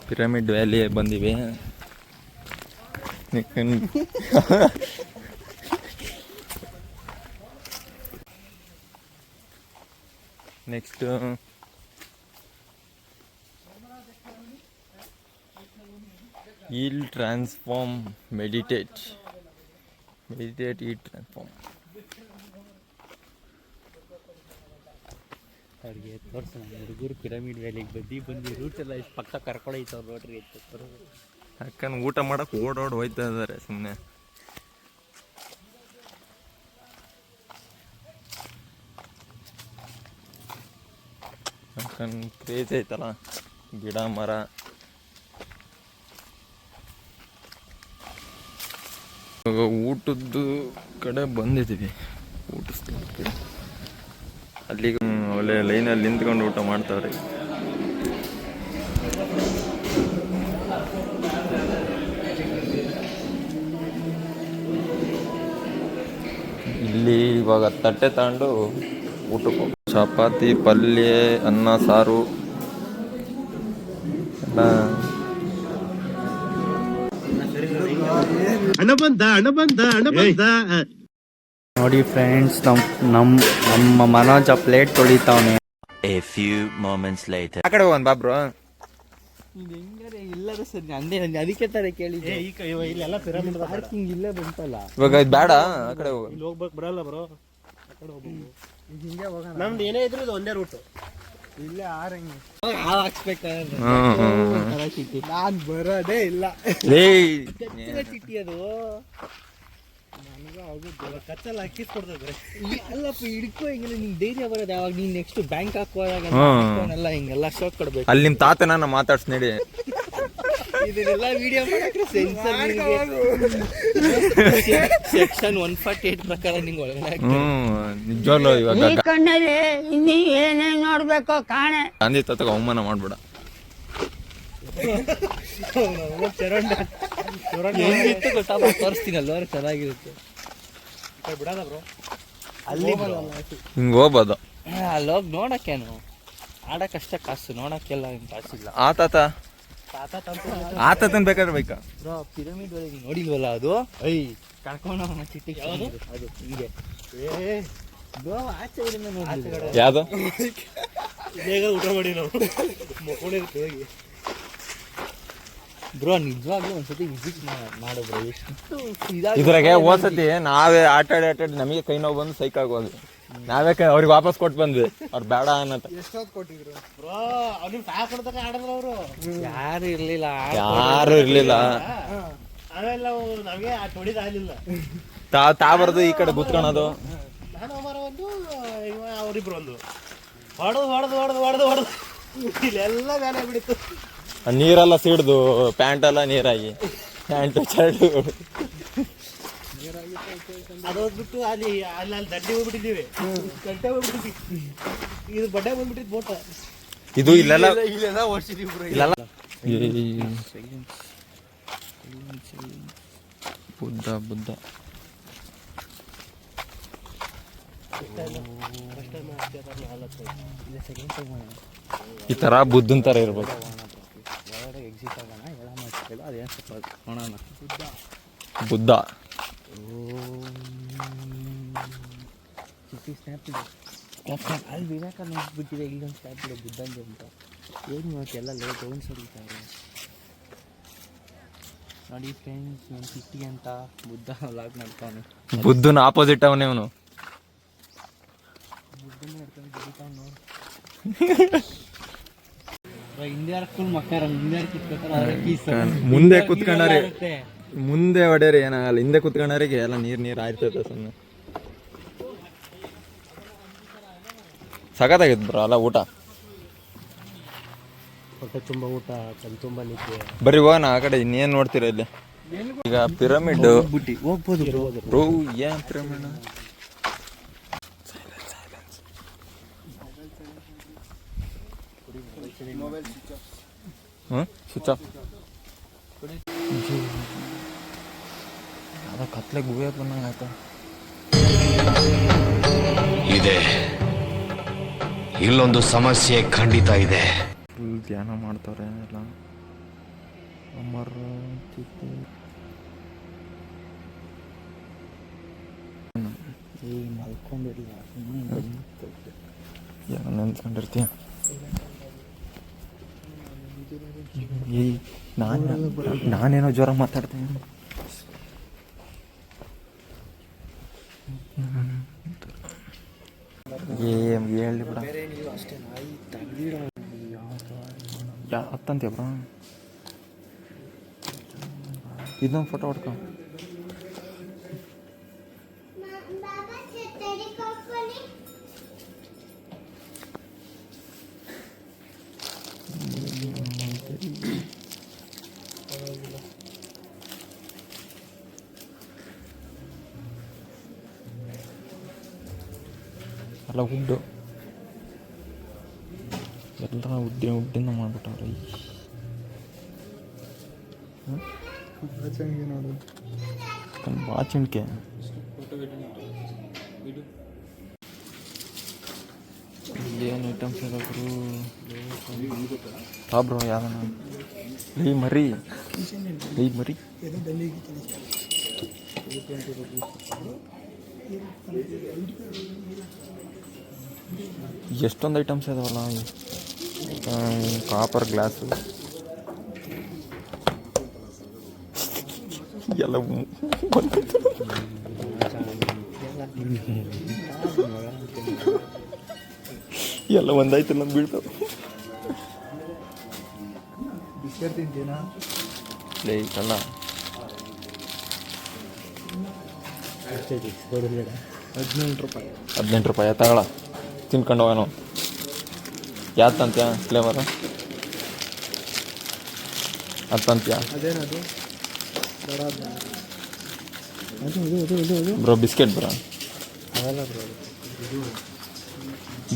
Pyramid valley ಬಂದಿವಿ. Next ಈಲ್ transform meditate ಈಲ್ transform. ಅವ್ರಿಗೆ ತೋರಿಸೋಣ ಹುಡುಗರು ಪಿರಮಿಡ್ ವ್ಯಾಲಿಗೆ ಬಂದು ರೂಟ್ ಎಲ್ಲ ಇಷ್ಟು ಪಕ್ಕ ಕರ್ಕೊಂಡೋಯ್ತವ್ರು ನೋಡ್ರಿ ಅಂತ. ಯಾಕಂದ್ರೆ ಊಟ ಮಾಡಕ್ಕೆ ಓಡೋಡಿ ಹೋಯ್ತಾ ಇದ್ದಾರೆ ಸುಮ್ಮನೆ. ಯಾಕಂದ್ರೆ ಕ್ರೇಜ್ ಐತಲ್ಲ ಗಿಡ ಮರ. ಇವಾಗ ಊಟದ್ದು ಕಡೆ ಬಂದಿದ್ದೀವಿ. ಊಟ ಸ್ಥಳಕ್ಕೆ ಅಲ್ಲಿಗೆ ಒಳ್ಳೆ ಲೈನಲ್ಲಿ ನಿಂತ್ಕೊಂಡು ಊಟ ಮಾಡ್ತಾವ್ರೆ. ಇಲ್ಲಿ ಇವಾಗ ತಟ್ಟೆ ತಗೊಂಡು ಊಟಕ್ಕೆ ಹೋಗಿ ಚಪಾತಿ ಪಲ್ಯ ಅನ್ನ ಸಾರು ಎಲ್ಲ. ನೋಡಿ ಫ್ರೆಂಡ್ಸ್, ನಮ್ಮ Manoj plate ತೊಳಿತಾವನೆ. A few moments later. ಆ ಕಡೆ ಹೋಗೋಣ ಬಾಬ್ರು. ಇಲ್ಲದ ಸರ್ ಅಂದೇ ಅದಕ್ಕೆ ತರ ಕೇಳಿದ್ದೆ. ಇಲ್ಲೆಲ್ಲ ಪಿರಮಿಡ್ ಪಾರ್ಕಿಂಗ್ ಇಲ್ಲೇ ಬಂತಲ್ಲ. ಇವಾಗ ಇದು ಬೇಡ, ಆ ಕಡೆ ಹೋಗೋಣ. ಇಲ್ಲಿ ಹೋಗ್ಬೇಕು ಬರಲ್ಲ ಬ್ರೋ, ಆ ಕಡೆ ಹೋಗ್ಬೇಕು. ಹಿಂಗೆ ಹೋಗೋಣ. ನಮ್ದು ಏನೇ ಇದ್ರು ಇದು ಒಂದೇ ರೂಟು. ಇಲ್ಲೇ ಆರಂಗಿ ಹಾಕ್ಸ್ಬೇಕಾದ್ರೆ ನಾನ್ ಬರೋದೇ ಇಲ್ಲ. ಚಿಟ್ಟಿ ಅದು ಕಚ್ಚಲ್ಲ ಹಾಕಿಸ್ಕೊಡ್ತದ್ರೆ. ಅಲ್ಲಪ್ಪ ಹಿಡ್ಕೊ ಹಿಂಗೆಲ್ಲ ನಿಂಗೆ ಧೈರ್ಯ ಬರೋದು ಯಾವಾಗ ನೀನ್ ನೆಕ್ಸ್ಟ್ ಬ್ಯಾಂಕ್ ಹಾಕುವಾಗ ಎಲ್ಲ ಹಿಂಗೆಲ್ಲ ಶಾಕ್ ಕೊಡ್ಬೇಕು. ಅಲ್ಲಿ ನಿಮ್ಮ ತಾತನ ಮಾತಾಡ್ಸ್ ನಡಿ. ಇದನ್ನೆಲ್ಲ ವಿಡಿಯೋ ಮಾಡಕ್ಕೆ ಸೆನ್ಸರ್ ಸೆಕ್ಷನ್ 148 ಪ್ರಕಾರ ನಿಂಗೆ ಒಳಗಡೆ ನಿಜವಾಗ್ಲೂ ಇವಾಗ ಕಣ್ಣಲ್ಲಿ ಇನ್ನೀ ಏನೇನ್ ನೋಡ್ಬೇಕು ಕಾಣೆ. ಗಾಂಧಿ ತಾತಗ ಅವಮಾನ ಮಾಡ್ಬೇಡ. ಹೆಂಗಿತ್ತು ಗೊತ್ತಾ, ತೋರಿಸ್ತೀನಲ್ಲ ಅವ್ರು ಚೆನ್ನಾಗಿರುತ್ತೆ. ಬಿಡಲ್ಲ ಬ್ರೋ, ಅಲ್ಲಿ ಹಿಂಗೆ ಹೋಗ್ಬೋದು. ಅಲ್ಲೋಗಿ ನೋಡಕ್ಕೇನು ಆಡಕ್ಕಷ್ಟೇ ಕಾಸು, ನೋಡಕ್ಕೆಲ್ಲ ಹಿಂಗೆ ಕಾಸಿಲ್ಲ. ಆ ತಾತನ್ ಬೇಕಾದ್ರೆ ಬೇಕಾ ಬ್ರೋ, ಪಿರಮಿಡ್ ಒಳಗೆ ನೋಡಿಲ್ವಲ್ಲ ಅದು. ಕರ್ಕೊಂಡು ಚಿಟ್ಟಿ ಅದು ಹಿಂಗೆ ಬ್ರೋ ಆಚೆ ನೋಡಿ. ಯಾವ್ದು ಬೇಗ ಊಟ ಮಾಡಿ ನಾವು ಮಕ್ಕೊಂಡಿರ್ತೀವಿ ಹೋಗಿ. ಬ್ರೋ ನಿಜವಾಗ್ಲೂ ಒಂದ್ಸತಿ ವಿಸಿಟ್ ಮಾಡು ಬ್ರೋ. ಎಷ್ಟು ಇದ್ರಾಗೆ ಹೋದ್ಸತಿ ನಾವೇ ಆಟ ಆಡಿ ನಮಗೆ ಕೈ ನೋವು ಬಂದು ಸೈಕ್ ಆಗೋದು. ನಾವೇ ಅವ್ರಿಗೆ ವಾಪಸ್ ಕೊಟ್ಟು ಬಂದ್ವಿ, ಅವ್ರು ಬೇಡ ಅನ್ನತ್ತ. ಎಷ್ಟೊತ್ತು ಕೊಟ್ಟಿದ್ರು ಬ್ರೋ? ಅವ್ರಿಗೆ ಸಹಾಯ ಕೊಡ್ತಕ್ಕ ಆಡಿದ್ರು ಅವರು. ಯಾರು ಇರ್ಲಿಲ್ಲ. ಆಮೇಲೆ ನಮಗೆ ಆ ತೊಡಿದ ಆಗ್ಲಿಲ್ಲ. ತಾ ಬರ್ದು ಈ ಕಡೆ ಗುತ್ಕೊಳೋದು. ನಾನು ಅಮರ ಒಂದು ಅವರಿಬ್ರು ಒಂದು ಹೊಡೆದು ಇಲ್ಲೆಲ್ಲ ಮೇಲೆ ಬಿಡಿತ್ತು. ನೀರೆಲ್ಲ ಸಿಡ್ದು ಪ್ಯಾಂಟ್ ಎಲ್ಲ ನೀರಾಗಿ ಪ್ಯಾಂಟು ಶರ್ಟು ಅದೋದ್ಬಿಟ್ಟು ಅಲ್ಲಿ ದಂಡೆ ಹೋಗ್ಬಿಟ್ಟಿದ್ದೀವಿ, ಗಂಟೆ ಹೋಗ್ಬಿಟ್ಟಿದ್ವಿ. ಇದು ಬಡ್ಡೆ ಬಂದ್ಬಿಟ್ಟಿದ್ ಬೋಟ. ಇದು ಇಲ್ಲೆಲ್ಲ ಬುದ್ಧ ಈ ತರ ಬುದ್ಧನ್ ತರ ಇರ್ಬೇಕು. ಎಕ್ಸಿಟ್ ಆಗೋಣ, ಎಲ್ಲ ಮಾಡ್ತಿಲ್ಲ ಅದೇನು ಸ್ವಲ್ಪ ನೋಡೋಣ. ಬುದ್ಧ ಚಿಟ್ಟಿ ಸ್ನ್ಯಾಪ್ ಇದೆ. ಅಲ್ಲಿ ವಿವೇಕಾನಂದ ಬಿಟ್ಟಿದೆ, ಇಲ್ಲೊಂದು ಸ್ನ್ಯಾಪ್ ಇದೆ ಬುದ್ಧಂದು ಅಂತ. ಏನು ಇವತ್ತೆಲ್ಲ ಲೇಟ್ ಓನ್ಸ್ ಹೊಡಿತಾರೆ ನೋಡಿ ಫ್ರೆಂಡ್ಸ್. ನನ್ನ ಚಿಟ್ಟಿ ಅಂತ ಬುದ್ಧ ಲಾಗ್ ಮಾಡ್ತಾನೆ. ಬುದ್ಧನ ಆಪೋಸಿಟ್ ಅವನೇ ಅವನು. ಬುದ್ಧನ ಮಾಡ್ತಾನೆ ದುಡಿತಾವ್ ನೋಡಿ. ಮುಂದೆ ಕುತ್ಕೊಂಡಾರೆ, ಮುಂದೆ ಹೊಡ್ಯಾರ ಏನಾಗಲ್ಲ, ಹಿಂದೆ ಕುತ್ಕೊಂಡಾರಿಗೆ ಎಲ್ಲ ನೀರ್ ಆಯ್ತದ ಸುಮ್ಮನೆ. ಸಖತ್ತಾಗಿತ್ತು ಬ್ರೋ ಅಲ್ಲ ಊಟ. ಹೊಟ್ಟೆ ತುಂಬ ಊಟ, ಕಣ್ ತುಂಬ ನಿದ್ದೆ. ಬರ್ರಿ ಹೋಗೋಣ ಆ ಕಡೆ. ಇನ್ನೇನು ನೋಡ್ತೀರ ಇಲ್ಲಿ? ಈಗ ಪಿರಮಿಡ್ ಹೋಗ್ಬೋದು ಬ್ರೋ. ಏನ್ ಪಿರಮಿಡ್? Switch off. ಅದ ಕತ್ಲೆ ಗುಹೆ ಬಂದಂಗೆ ಆಯ್ತಾ ಇದೆ. ಇಲ್ಲೊಂದು ಸಮಸ್ಯೆ ಖಂಡಿತ ಇದೆ. ಫುಲ್ ಧ್ಯಾನ ಮಾಡ್ತಾರೆ ಎಲ್ಲ. ಅಮರ ಮಲ್ಕೊಂಡಿಲ್ಲ ಏನೋ ನೆನ್ಸ್ಕೊಂಡಿರ್ತೀಯ. ನಾನೇನೋ ಜ್ವರ ಮಾತಾಡ್ತೀನಿ. ಹೇಳಿ ಬಿಡ ಹತ್ತಂತೀಯ ಬ್ರ. ಇದೊಂದು ಫೋಟೋ ಹೊಡ್ಕೊ. ಅಲ್ಲ ಉಡ್ಡು ಎಲ್ಲ ಉಡ್ಡಿಂದ ಮಾಡ್ಬಿಟ್ಟವ್ರೆ. ಬಾಚಿಣಿಕೆ ಏನು ಐಟಮ್ಸ್ ಇದಾದ್ರು ಬ್ರೋ ಯಾವನ ಈ ಮರಿ ಎಷ್ಟೊಂದು ಐಟಮ್ಸ್ ಇದಾವಲ್ಲ. ಕಾಪರ್ ಗ್ಲಾಸು ಎಲ್ಲ ಎಲ್ಲ ಒಂದಾಯ್ತು ನಮ್ಗೆ ಬೀಳ್ತಾವೆ. ಬಿಸ್ಕೆಟ್ ತಿಂತೀನಾ ಲೇ ಕಳ್ಳ. 18 ರೂಪಾಯಿ ತಗೊಳ ತಿನ್ಕೊಂಡು ಹೋಗೋಣ. ಯಾವ್ದು ತಂತ್ಯ ಫ್ಲೇವರು ಅದು ತಂತ್ಯ ಅದೇನದು ಬ್ರೋ ಬಿಸ್ಕೆಟ್ ಬ್ರೋ. ಅದಲ್ಲ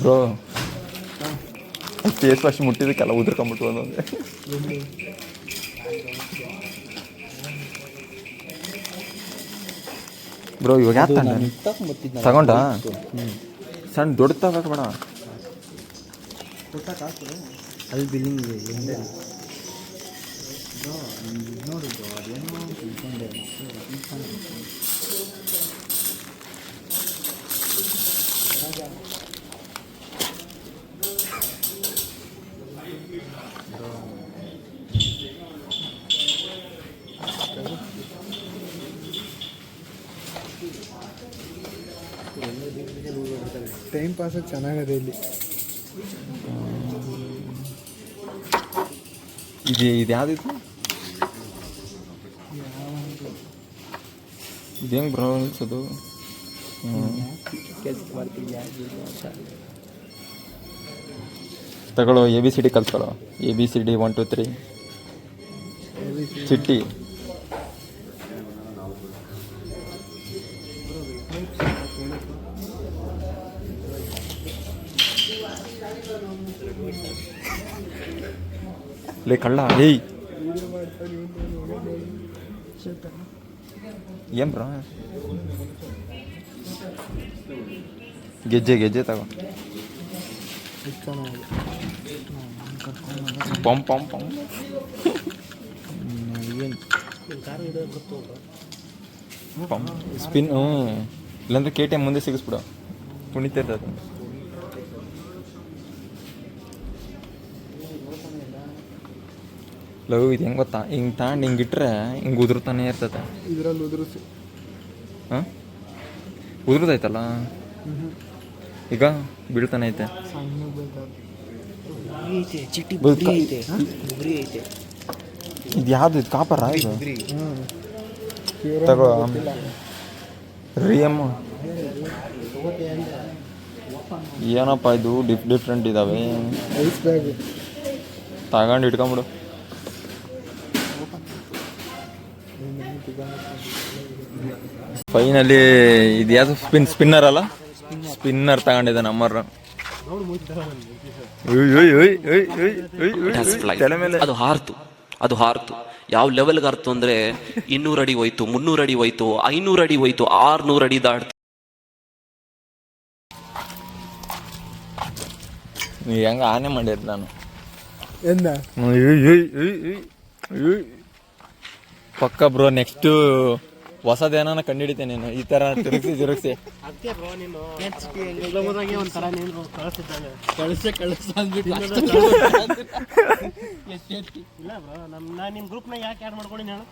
ಬ್ರೋ ಫೇಸ್ ವಾಶ್ ಮುಟ್ಟಿದ್ದಕ್ಕೆಲ್ಲ ಉದುರ್ಕೊಂಬಿಟ್ಟು ಒಂದೊಂದೇ. ಬ್ರೋ ಇವಾಗ ಯಾಕೆ ತಗೊಂಡ ಸಣ್ಣ ದೊಡ್ಡ ತಗೋಬೇಡ. ಅಲ್ಲಿ ಬಿಲ್ಲಿಂಗ್ ಇದೆ ನೋಡಿದ್ದು ಅದೇನೋ ತಿಳ್ಕೊಂಡೆ. ಟೈಮ್ ಪಾಸ್ ಚೆನ್ನಾಗದೆ ಇಲ್ಲಿ. ಇದು ಯಾವ್ದಿತ್ತು ಇದೇನು ಬ್ರೋ ಅನ್ಸೋದು. ತಗೊಳ್ಳೋ ABCD ಕಲ್ತ್ಕೊಳ್ಳೋ. ABCD 1 2 3 ಚಿಟ್ಟಿ. ಲೇ ಕಳ್ಳ ಏಯ್ ಏನ್ ಬ್ರೋ ಗೆಜ್ಜೆ ತಗೋ. Pump spin. ಇಲ್ಲಾಂದ್ರೆ KTM ಮುಂದೆ ಸಿಗಿಸ್ಬಿಡು, ಕುಣಿತೈತೆ ಅದು. ಲವ್ ಇದು ಹೆಂಗೆ ಗೊತ್ತಾ, ಹಿಂಗೆ ತಗೊಂಡು ಹಿಂಗೆ ಇಟ್ಟರೆ ಹಿಂಗೆ ಉದುರ್ತಾನೆ ಇರ್ತದೆ. ಇದರಲ್ಲಿ ಉದುರಿಸಿ ಹಾಂ ಉದುರ್ದೈತಲ್ಲ ಈಗ ಬೀಳ್ತಾನೆ ಐತೆ. ಇದು ಯಾವುದು ಇದು ಕಾಪರ ಇದು ತಗೋ. ರಿಯಮ್ ಏನಪ್ಪ ಇದು ಡಿಫ್ರೆಂಟ್ ಇದ್ದಾವೆ. ತಗೊಂಡು ಇಟ್ಕೊಂಬಿಡು. ಫೈನಲಿ ಇದು ಯಾವುದು ಸ್ಪಿನ್ನರ್ ಅಲ್ಲ, ಸ್ಪಿನ್ನರ್ ತಗೊಂಡಿದ್ದೆ ನಮ್ಮರ. ಅದು ಹಾರ್ತು ಯಾವ ಲೆವೆಲ್ಗೆ ಅರ್ತು ಅಂದ್ರೆ 200 ಅಡಿ ಹೋಯ್ತು, 300 ಅಡಿ ಹೋಯ್ತು, 500 ಅಡಿ ಹೋಯ್ತು, 600 ಅಡಿ ದಾಟ್ತು. ಹೆಂಗ ಆನೆ ಮಾಡಿದ್ ನಾನು. ಪಕ್ಕ ಬ್ರೋ ನೆಕ್ಸ್ಟ್ ಹೊಸದೇನ ಕಂಡಿಡಿತೇನೆ ನೀನು ಈ ತರ ತಿರುಗಿಸಿ ಅದಕ್ಕೆ ಬ್ರೋ ನೀನು ಹೋದಾಗೆ ಒಂಥರ ನೀನು ಕಳಿಸಿದ್ದಾನೆ ಕಳಿಸ ಅಂದ್ಬಿಟ್ಟು ಇಲ್ಲ ಬ್ರೋ ನಾನು ನಿಮ್ಮ ಗ್ರೂಪ್ನಾಗ ಯಾಕೆ ಆ್ಯಡ್ ಮಾಡ್ಕೊಂಡಿನಿ ಹೇಳು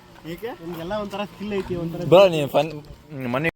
ನಿಮ್ಗೆಲ್ಲ ಒಂಥರ ಸ್ಕಿಲ್ ಐತಿ ಒಂಥರ ಬ್ರೋ ನೀನು ಫನ್ ಮನೆ